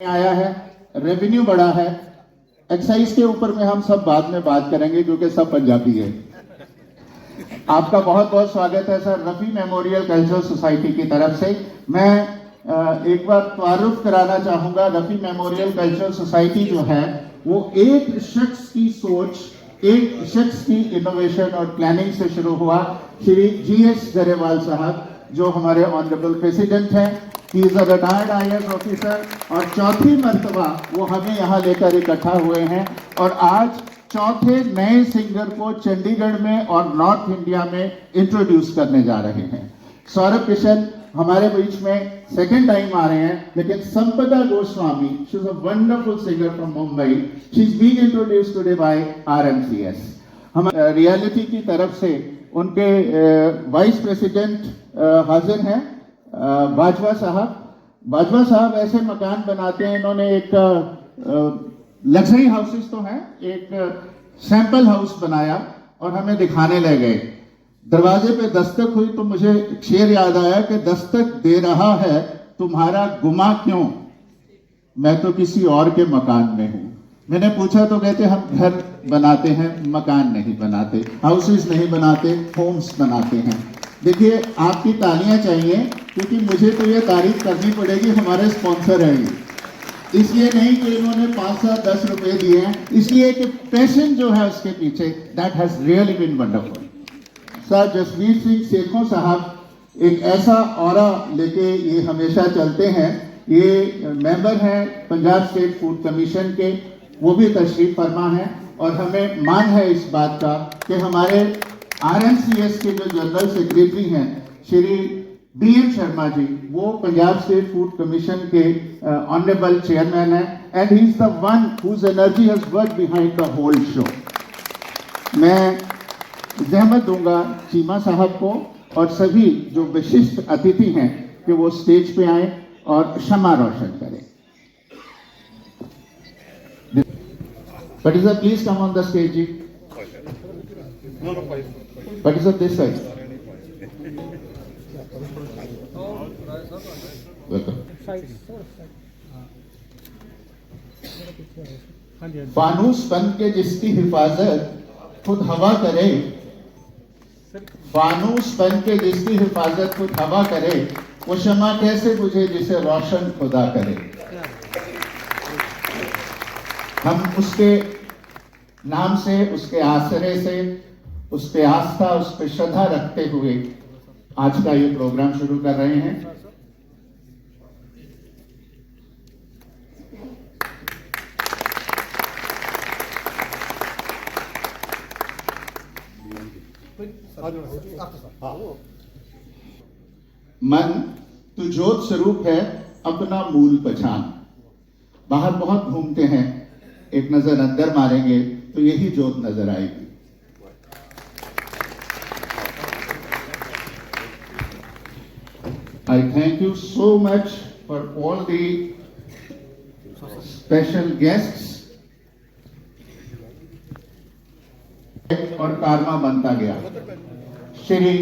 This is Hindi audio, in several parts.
आया है, रेवेन्यू बढ़ा है। एक्साइज के ऊपर में हम सब बाद में बात करेंगे क्योंकि सब पंजाबी है। आपका बहुत बहुत स्वागत है sir Rafi memorial cultural society की तरफ से। मैं एक बार तारुफ कराना चाहूंगा। रफी मेमोरियल कल्चरल सोसाइटी जो है वो एक शख्स की सोच, एक शख्स की इनोवेशन और प्लानिंग से शुरू हुआ। श्री GS गरेवाल साहब जो हमारे ऑनरेबल प्रेसिडेंट हैं, he is a retired IAS officer और चौथी मर्तबा वो हमें यहाँ लेकर इकट्ठा हुए हैं और आज चौथे नए सिंगर को चंडीगढ़ में और नॉर्थ इंडिया में इंट्रोड्यूस करने जा रहे हैं। सौरभ किशन हमारे बीच में सेकंड टाइम आ रहे हैं, लेकिन Sampada Goswami, she is a wonderful singer from Mumbai, she is being introduced today by RMCS। हम रियलिटी की तरफ से उनके वाइस प्रेसिडेंट हाजिर हैं बाजवा साहब। बाजवा साहब ऐसे मकान बनाते हैं, इन्होंने एक लग्जरी हाउसेस तो हैं, एक सैंपल हाउस बनाया और हमें दिखाने ले गए। दरवाजे पे दस्तक हुई तो मुझे शेर याद आया कि दस्तक दे रहा है तुम्हारा गुमा क्यों, मैं तो किसी और के मकान में हूं। मैंने पूछा तो कहते हम घर बनाते हैं, मकान नहीं बनाते, हाउसेस नहीं बनाते, होम्स बनाते हैं। देखिए आपकी तालियां चाहिए क्योंकि मुझे तो ये तारीफ करनी पड़ेगी, हमारे स्पॉन्सर हैं ये, इसलिए नहीं कि इन्होंने 5, 7, 10 रुपए दिए हैं, इसलिए कि पैशन जो है उसके पीछे, that has really been wonderful. Sir Jasvir Singh Sekhon साहब एक ऐसा ऑरा लेके ये हमेशा चलते हैं। ये मेंबर हैं पंजाब स्टेट फूड कमीशन के, वो भी तशरीफ फरमा है और हमें मान है इस बात का कि हमारे RMCS के जो जनरल सेक्रेटरी हैं श्री BM शर्मा जी, वो पंजाब स्टेट फूड कमीशन के ऑनरेबल चेयरमैन हैं and he is the one whose energy has worked behind the whole show. मैं जहमत दूंगा चीमा साहब को और सभी जो विशिष्ट अतिथि हैं कि वो स्टेज पे आए और शमा रोशन करें। Patiza, please come on the stage ji. Patiza this side। Welcome। फानूस बन के जिसकी हिफाजत खुद हवा करे, फानूस बन के जिसकी हिफाजत खुद हवा करे, वो शमा कैसे बुझे जिसे रोशन खुदा करे। हम उसके नाम से, उसके आसरे से, उस पे आस्था, उस पे श्रद्धा रखते हुए आज का ये प्रोग्राम शुरू कर रहे हैं। मन तू ज्योत स्वरूप है, अपना मूल पहचान। बाहर बहुत घूमते हैं, एक नजर अंदर मारेंगे तो यही ज्योत नजर आएगी। I thank you so much for all the special guests। और कारमा बनता गया श्री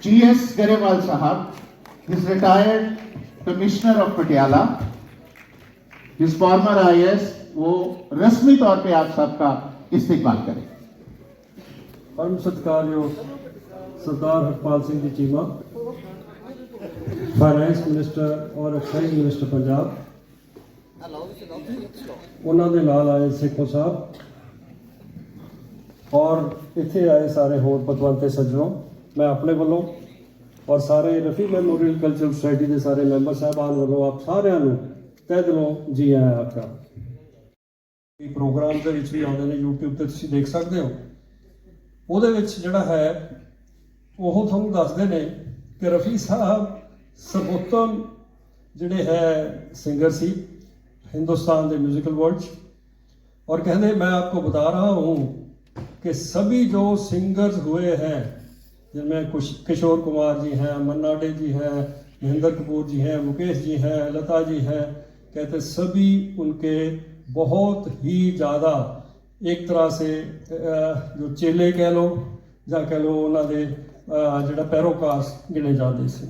GS गरेवाल साहब, his retired commissioner of Patiala, his farmer IAS, वो रस्मी तौर पे आप सबका इस्तेमाल करें। परम सत्कारयोग सरदार हरपाल सिंह जी चीमा, फाइनेंस मिनिस्टर और एक्साइज मिनिस्टर पंजाब, उन्होंने नाल आए सेखों साहब और इत्थे आए सारे होर पतवंते सज्जनों, मैं अपने वालों और सारे रफी मेमोरियल कल्चरल सोसाइटी के सारे मैंबर साहबान वालों आप साਰਿਆਂ ਨੂੰ तह दिलों जी आया आपका। प्रोग्राम ਦੇ ਵਿੱਚ ਵੀ ਆਉਂਦੇ ਨੇ, YouTube ਤੇ ਤੁਸੀਂ ਦੇਖ ਸਕਦੇ ਹੋ। ਉਹਦੇ ਵਿੱਚ ਜਿਹੜਾ ਹੈ ਉਹ ਤੁਹਾਨੂੰ ਦੱਸਦੇ ਨੇ ਕਿ ਰਫੀ ਸਾਹਿਬ ਸਰਵੋਤਮ ਜਿਹੜੇ ਹੈ ਸਿੰਗਰ ਸੀ हिंदुस्तान के म्यूजिकल वर्ल्ड, और कहते मैं आपको बता रहा हूँ कि सभी जो सिंगर्स हुए हैं जिनमें कुछ किशोर कुमार जी हैं, मन्ना डे जी हैं, महेंद्र कपूर जी हैं, मुकेश जी हैं, लता जी हैं, कहते सभी उनके बहुत ही ज़्यादा एक तरह से जो चेले कह लो या कह लो उन्होंने जोड़ा पैरोकार गिने जाते थे।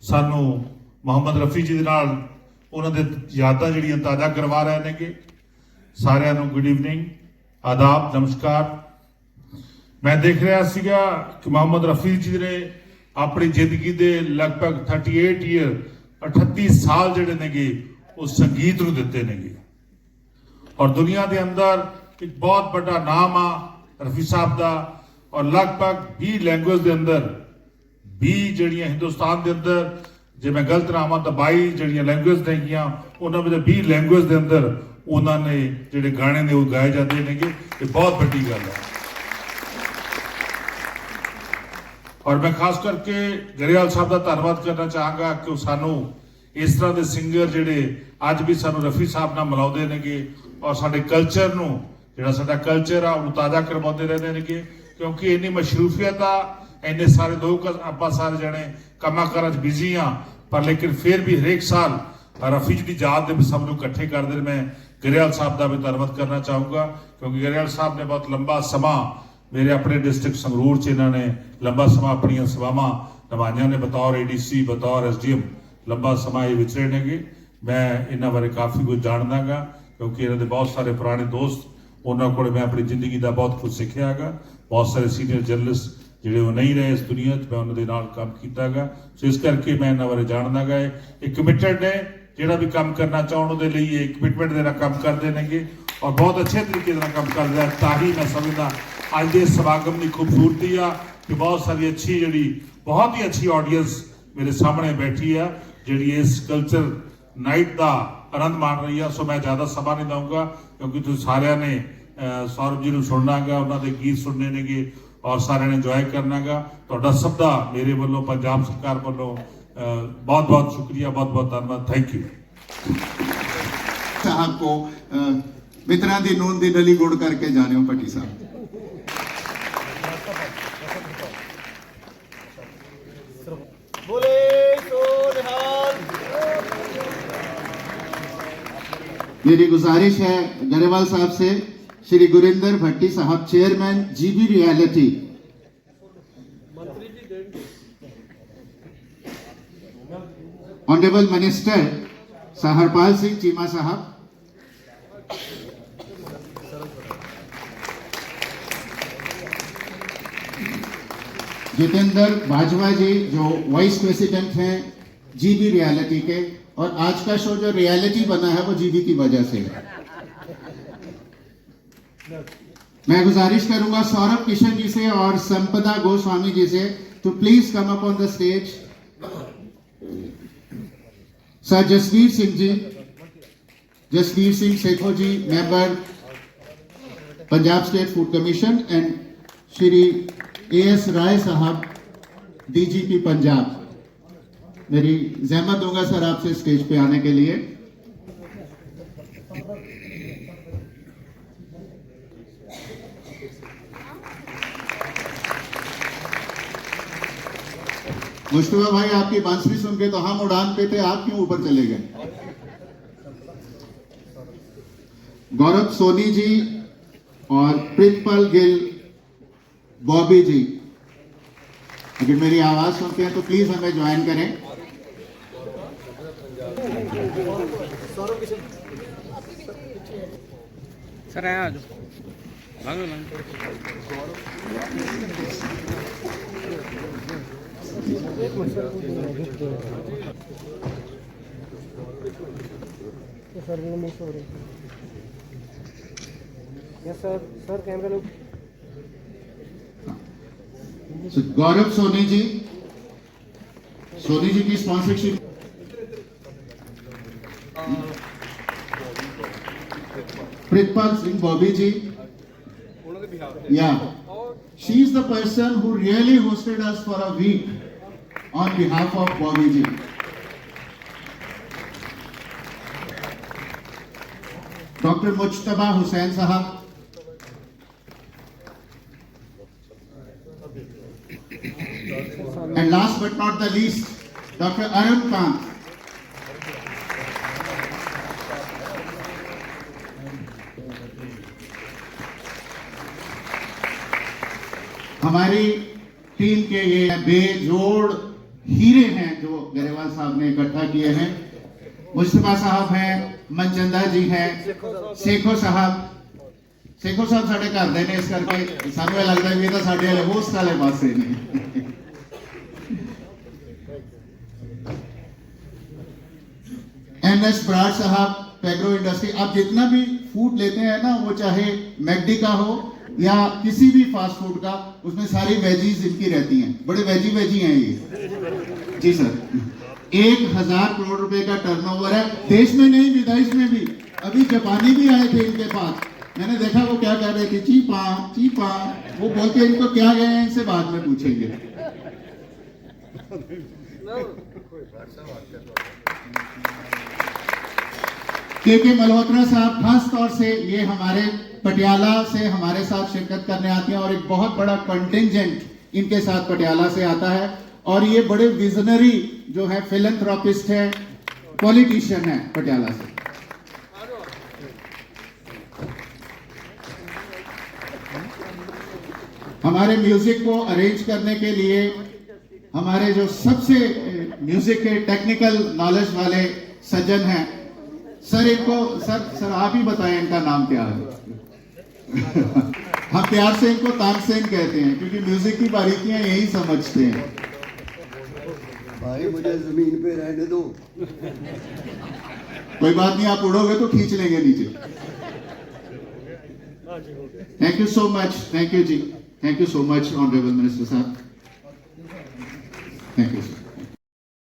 सानू मोहम्मद रफ़ी जी दे नाल ਉਹਨਾਂ ਦੇ ਯਾਦਾਂ ਜਿਹੜੀਆਂ ਤਾਜ਼ਾ ਕਰਵਾ ਰਹੇ ਨੇਗੇ। ਸਾਰਿਆਂ ਨੂੰ ਗੁੱਡ ਈਵਨਿੰਗ, ਆਦਾਬ, ਨਮਸਕਾਰ। ਮੈਂ ਦੇਖ ਰਿਹਾ ਸੀਗਾ ਕਿ ਮੁਹੰਮਦ ਰਫੀ ਜੀ ਨੇ ਆਪਣੀ ਜ਼ਿੰਦਗੀ ਦੇ ਲਗਭਗ 38 ਈਅਰ 38 ਸਾਲ ਜਿਹੜੇ ਨੇਗੇ ਉਹ ਸੰਗੀਤ ਨੂੰ ਦਿੱਤੇ ਨੇਗੇ ਔਰ ਦੁਨੀਆ ਦੇ ਅੰਦਰ ਇੱਕ ਬਹੁਤ ਵੱਡਾ ਨਾਮ ਆ ਰਫੀ ਸਾਹਿਬ ਦਾ ਔਰ ਲਗਭਗ 20 ਲੈਂਗੁਏਜ ਦੇ ਅੰਦਰ 20 ਜਿਹੜੀਆਂ ਹਿੰਦੁਸਤਾਨ ਦੇ ਅੰਦਰ, ਜੇ ਮੈਂ ਗਲਤ ਨਾ ਹਾਂ ਤਾਂ 22 ਜਿਹੜੀਆਂ ਲੈਂਗੁਏਜ ਨੇਗੀਆਂ ਉਹਨਾਂ ਵਿੱਚ 20 ਲੈਂਗੁਏਜ ਦੇ ਅੰਦਰ ਉਹਨਾਂ ਨੇ ਜਿਹੜੇ ਗਾਣੇ ਨੇ ਉਹ ਗਾਏ ਜਾਂਦੇ ਨੇਗੇ। ਇਹ ਬਹੁਤ ਵੱਡੀ ਗੱਲ ਹੈ ਔਰ ਮੈਂ ਖਾਸ ਕਰਕੇ ਗਰੇਵਾਲ ਸਾਹਿਬ ਦਾ ਧੰਨਵਾਦ ਕਰਨਾ ਚਾਹਾਂਗਾ ਕਿ ਉਹ ਸਾਨੂੰ ਇਸ ਤਰ੍ਹਾਂ ਦੇ ਸਿੰਗਰ ਜਿਹੜੇ ਅੱਜ ਵੀ ਸਾਨੂੰ ਰਫੀ ਸਾਹਿਬ ਨਾਲ ਮਿਲਾਉਂਦੇ ਨੇਗੇ ਔਰ ਸਾਡੇ ਕਲਚਰ ਨੂੰ, ਜਿਹੜਾ ਸਾਡਾ ਕਲਚਰ ਆ ਉਹਨੂੰ ਤਾਜ਼ਾ ਕਰਵਾਉਂਦੇ ਰਹਿੰਦੇ ਨੇਗੇ। ਕਿਉਂਕਿ ਇੰਨੀ ਮਸ਼ਰੂਫੀਅਤ ਆ, ਇੰਨੇ ਸਾਰੇ ਲੋਕ, ਆਪਾਂ ਸਾਰੇ ਜਣੇ ਕੰਮਾਂ ਕਾਰਾਂ 'ਚ ਬਿਜ਼ੀ ਆ, ਪਰ ਲੇਕਿਨ ਫਿਰ ਵੀ ਹਰੇਕ ਸਾਲ ਰਫੀ ਜੀ ਦੀ ਯਾਦ ਦੇ ਵਿੱਚ ਸਭ ਨੂੰ ਇਕੱਠੇ ਕਰਦੇ ਨੇ। ਮੈਂ ਗਰੇਵਾਲ ਸਾਹਿਬ ਦਾ ਵੀ ਧੰਨਵਾਦ ਕਰਨਾ ਚਾਹੂੰਗਾ ਕਿਉਂਕਿ ਗਰੇਵਾਲ ਸਾਹਿਬ ਨੇ ਬਹੁਤ ਲੰਬਾ ਸਮਾਂ ਮੇਰੇ ਆਪਣੇ ਡਿਸਟ੍ਰਿਕਟ ਸੰਗਰੂਰ 'ਚ ਇਹਨਾਂ ਨੇ ਲੰਬਾ ਸਮਾਂ ਆਪਣੀਆਂ ਸੇਵਾਵਾਂ ਨਿਭਾਈਆਂ ਨੇ, ਬਤੌਰ ADC, ਬਤੌਰ SDM ਲੰਬਾ ਸਮਾਂ ਇਹ ਵਿਚਰੇ ਨੇਗੇ। ਮੈਂ ਇਹਨਾਂ ਬਾਰੇ ਕਾਫੀ ਕੁਝ ਜਾਣਦਾ ਗਾ ਕਿਉਂਕਿ ਇਹਨਾਂ ਦੇ ਬਹੁਤ ਸਾਰੇ ਪੁਰਾਣੇ ਦੋਸਤ, ਉਹਨਾਂ ਕੋਲ ਮੈਂ ਆਪਣੀ ਜ਼ਿੰਦਗੀ ਦਾ ਬਹੁਤ ਕੁਝ ਸਿੱਖਿਆ ਗਾ। ਬਹੁਤ ਸਾਰੇ ਸੀਨੀਅਰ ਜਰਨਲਿਸਟ ਜਿਹੜੇ ਉਹ ਨਹੀਂ ਰਹੇ ਇਸ ਦੁਨੀਆ 'ਚ, ਮੈਂ ਉਹਨਾਂ ਦੇ ਨਾਲ ਕੰਮ ਕੀਤਾ ਗਾ। ਸੋ ਇਸ ਕਰਕੇ ਮੈਂ ਇਹਨਾਂ ਬਾਰੇ ਜਾਣਦਾ ਗਾ। ਇਹ ਕਮਿਟਡ ਨੇ, ਜਿਹੜਾ ਵੀ ਕੰਮ ਕਰਨਾ ਚਾਹਣ ਉਹਦੇ ਲਈ ਇਹ ਕਮਿਟਮੈਂਟ ਦੇ ਨਾਲ ਕੰਮ ਕਰਦੇ ਨੇਗੇ ਔਰ ਬਹੁਤ ਅੱਛੇ ਤਰੀਕੇ ਨਾਲ ਕੰਮ ਕਰਦੇ ਆ। ਤਾਂ ਹੀ ਮੈਂ ਸਮਝਦਾ ਅੱਜ ਦੇ ਸਮਾਗਮ ਦੀ ਖੂਬਸੂਰਤੀ ਆ ਕਿ ਬਹੁਤ ਸਾਰੀ ਅੱਛੀ, ਜਿਹੜੀ ਬਹੁਤ ਹੀ ਅੱਛੀ ਆਡੀਅנס ਮੇਰੇ ਸਾਹਮਣੇ ਬੈਠੀ ਆ ਜਿਹੜੀ ਇਸ ਕਲਚਰ ਨਾਈਟ ਦਾ ਆਨੰਦ ਮਾਣ ਰਹੀ ਆ। ਸੋ ਮੈਂ ਜ਼ਿਆਦਾ ਸਮਾਂ ਨਹੀਂ ਦਊਂਗਾ ਕਿਉਂਕਿ ਤੁਸੀਂ ਸਾਰਿਆਂ ਨੇ ਸੌਰਵ ਜੀ ਨੂੰ ਸੁਣਨਾ ਗਾ, ਉਹਨਾਂ ਦੇ ਗੀਤ ਸੁਣਨੇ ਨੇਗੇ ਔਰ ਸਾਰਿਆਂ ਨੇ ਇੰਜੋਏ ਕਰਨਾ ਗਾ। ਤੁਹਾਡਾ ਸਭ ਦਾ ਮੇਰੇ ਵੱਲੋਂ, ਪੰਜਾਬ ਸਰਕਾਰ ਵੱਲੋਂ बहुत बहुत शुक्रिया, बहुत बहुत धन्यवाद। थैंक यू साहब को मित्रा दी नून दी नली गुड़ करके जाने हो पट्टी साहब। बोले तो निहाल। मेरी गुजारिश है गरेवाल साहब से, Shri Gurinder Bhatti sahab, chairman GB reality. Honourable minister Saharpal Singh Cheema sahab, Jitendra Bajwa ji जो वाइस प्रेसिडेंट हैं GB रियलिटी के, और आज का शो जो रियलिटी बना है वो GB की वजह से है। मैं गुजारिश करूंगा सौरभ किशन जी से और संपदा गोस्वामी जी से to please come up on the stage. Sir Jasvir Singh ji, Jasvir Singh Setho ji, member Punjab state food commission, and Shri AS Rai sahab, DGP Punjab. मेरी जहमत दूंगा सर आपसे स्टेज पे आने के लिए। मुश्तबा भाई, आपकी बांसुरी सुन के तो हम उड़ान पे थे, आप क्यों ऊपर चले गए? गौरव सोनी जी और प्रिंसिपल गिल बॉबी जी, अगर मेरी आवाज सुनते हैं तो प्लीज हमें ज्वाइन करें। सर आ जाओ। सर कैमरा लोग। गौरव सोनी जी, सोनी जी की sponsorship. Pritpal Singh Bobby ji, yeah, she is the person who really hosted us for a week on behalf of Bobby ji. Dr. Mujtaba Hussain sahab, and last but not the least, Dr. Arun Kant. हमारी टीम के ये बेजोड़ हीरे हैं जो गरेवाल साहब ने इकट्ठा किए हैं। मुस्तफा साहब हैं, मनचंदा जी हैं, सेखो साहब साडे घर दे ने, इस करके सानू लगता है भी तो साडे वाले होस्ट वाले पासे ने। NS बराड़ साहब, पैग्रो इंडस्ट्री। आप जितना भी फूड लेते हैं ना, वो चाहे मैकडी का हो या किसी भी फास्ट फूड का, उसमें सारी वेजीज इनकी रहती हैं। बड़े वेजी हैं ये। जी सर, 1000 करोड़ रुपए का टर्नओवर है, देश में नहीं विदेश में भी। अभी जापानी भी आए थे इनके पास, मैंने देखा वो क्या कर रहे थे, चीपा। वो बोलते इनको क्या गए हैं, इनसे बाद में पूछेंगे। के मल्होत्रा साहब खास तौर से ये हमारे पटियाला से हमारे साथ शिरकत करने आती हैं, और एक बहुत बड़ा कंटिंजेंट इनके साथ पटियाला से आता है। और ये बड़े विजनरी जो है, फिलैंथ्रोपिस्ट है, पॉलिटिशियन है पटियाला से। हमारे म्यूजिक को अरेंज करने के लिए हमारे जो सबसे म्यूजिक के टेक्निकल नॉलेज वाले सज्जन हैं, सर इनको सर आप ही बताएं इनका नाम क्या है। हम प्यार से इनको तानसेन कहते हैं, क्योंकि म्यूजिक की बारीकियां यही समझते हैं। भाई मुझे जमीन पे रहने दो। कोई बात नहीं, आप उड़ोगे तो खींच लेंगे नीचे। Thank you so much, thank you ji, thank you so much honourable minister साहब, थैंक यू।